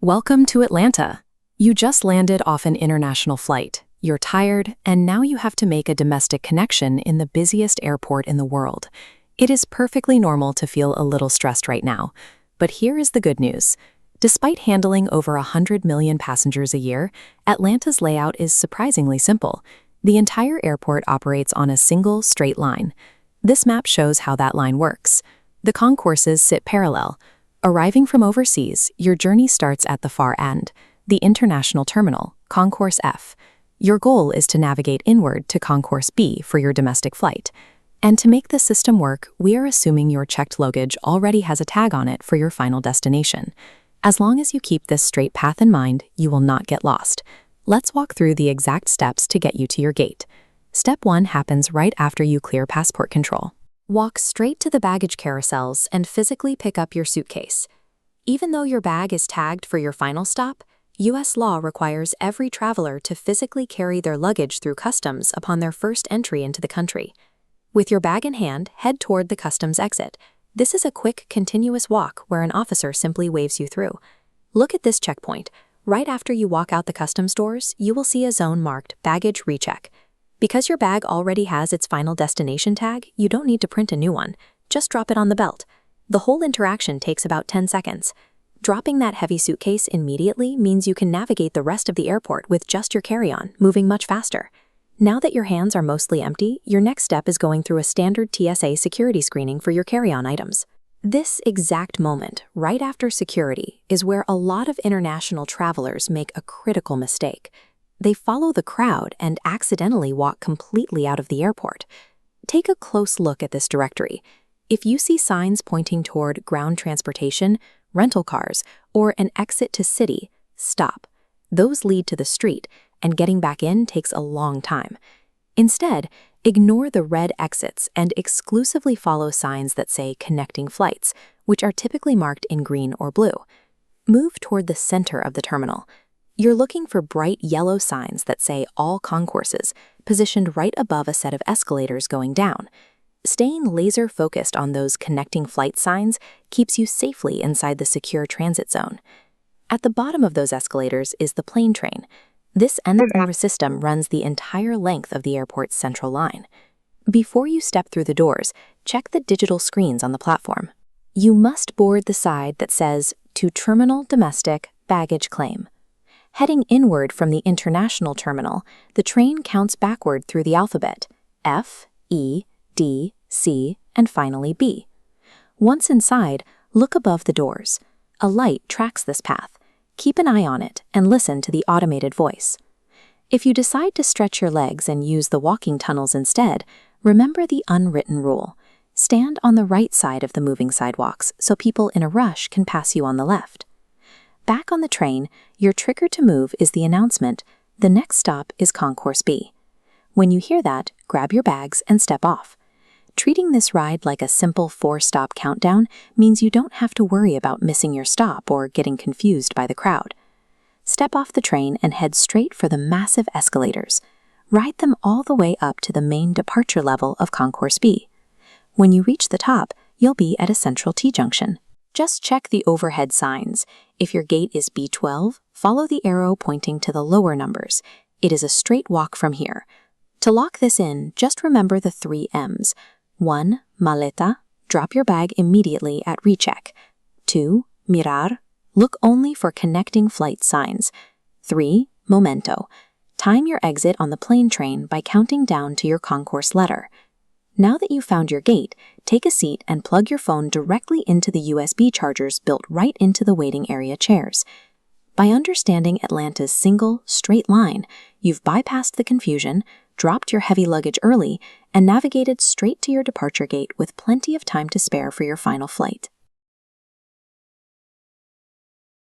Welcome to Atlanta. You just landed off an international flight. You're tired, and now you have to make a domestic connection in the busiest airport in the world. It is perfectly normal to feel a little stressed right now. But here is the good news. Despite handling over 100 million passengers a year, Atlanta's layout is surprisingly simple. The entire airport operates on a single, straight line. This map shows how that line works. The concourses sit parallel. Arriving from overseas, your journey starts at the far end, the International Terminal, Concourse F. Your goal is to navigate inward to Concourse B for your domestic flight. And to make the system work, we are assuming your checked luggage already has a tag on it for your final destination. As long as you keep this straight path in mind, you will not get lost. Let's walk through the exact steps to get you to your gate. Step 1 happens right after you clear passport control. Walk straight to the baggage carousels and physically pick up your suitcase. Even though your bag is tagged for your final stop, U.S. law requires every traveler to physically carry their luggage through customs upon their first entry into the country. With your bag in hand, head toward the customs exit. This is a quick, continuous walk where an officer simply waves you through. Look at this checkpoint. Right after you walk out the customs doors, you will see a zone marked Baggage Recheck. Because your bag already has its final destination tag, you don't need to print a new one. Just drop it on the belt. The whole interaction takes about 10 seconds. Dropping that heavy suitcase immediately means you can navigate the rest of the airport with just your carry-on, moving much faster. Now that your hands are mostly empty, your next step is going through a standard TSA security screening for your carry-on items. This exact moment, right after security, is where a lot of international travelers make a critical mistake. They follow the crowd and accidentally walk completely out of the airport. Take a close look at this directory. If you see signs pointing toward ground transportation, rental cars, or an exit to city, stop. Those lead to the street, and getting back in takes a long time. Instead, ignore the red exits and exclusively follow signs that say connecting flights, which are typically marked in green or blue. Move toward the center of the terminal. You're looking for bright yellow signs that say all concourses, positioned right above a set of escalators going down. Staying laser-focused on those connecting flight signs keeps you safely inside the secure transit zone. At the bottom of those escalators is the plane train. This end-to-end system runs the entire length of the airport's central line. Before you step through the doors, check the digital screens on the platform. You must board the side that says, "To Terminal Domestic Baggage Claim." Heading inward from the international terminal, the train counts backward through the alphabet, F, E, D, C, and finally B. Once inside, look above the doors. A light tracks this path. Keep an eye on it and listen to the automated voice. If you decide to stretch your legs and use the walking tunnels instead, remember the unwritten rule. Stand on the right side of the moving sidewalks so people in a rush can pass you on the left. Back on the train, your trigger to move is the announcement, "The next stop is Concourse B." When you hear that, grab your bags and step off. Treating this ride like a simple 4-stop countdown means you don't have to worry about missing your stop or getting confused by the crowd. Step off the train and head straight for the massive escalators. Ride them all the way up to the main departure level of Concourse B. When you reach the top, you'll be at a central T-junction. Just check the overhead signs. If your gate is B12, follow the arrow pointing to the lower numbers. It is a straight walk from here. To lock this in, just remember the 3 M's. 1. Maleta. Drop your bag immediately at recheck. 2. Mirar. Look only for connecting flight signs. 3. Momento. Time your exit on the plane train by counting down to your concourse letter. Now that you've found your gate, take a seat and plug your phone directly into the USB chargers built right into the waiting area chairs. By understanding Atlanta's single, straight line, you've bypassed the confusion, dropped your heavy luggage early, and navigated straight to your departure gate with plenty of time to spare for your final flight.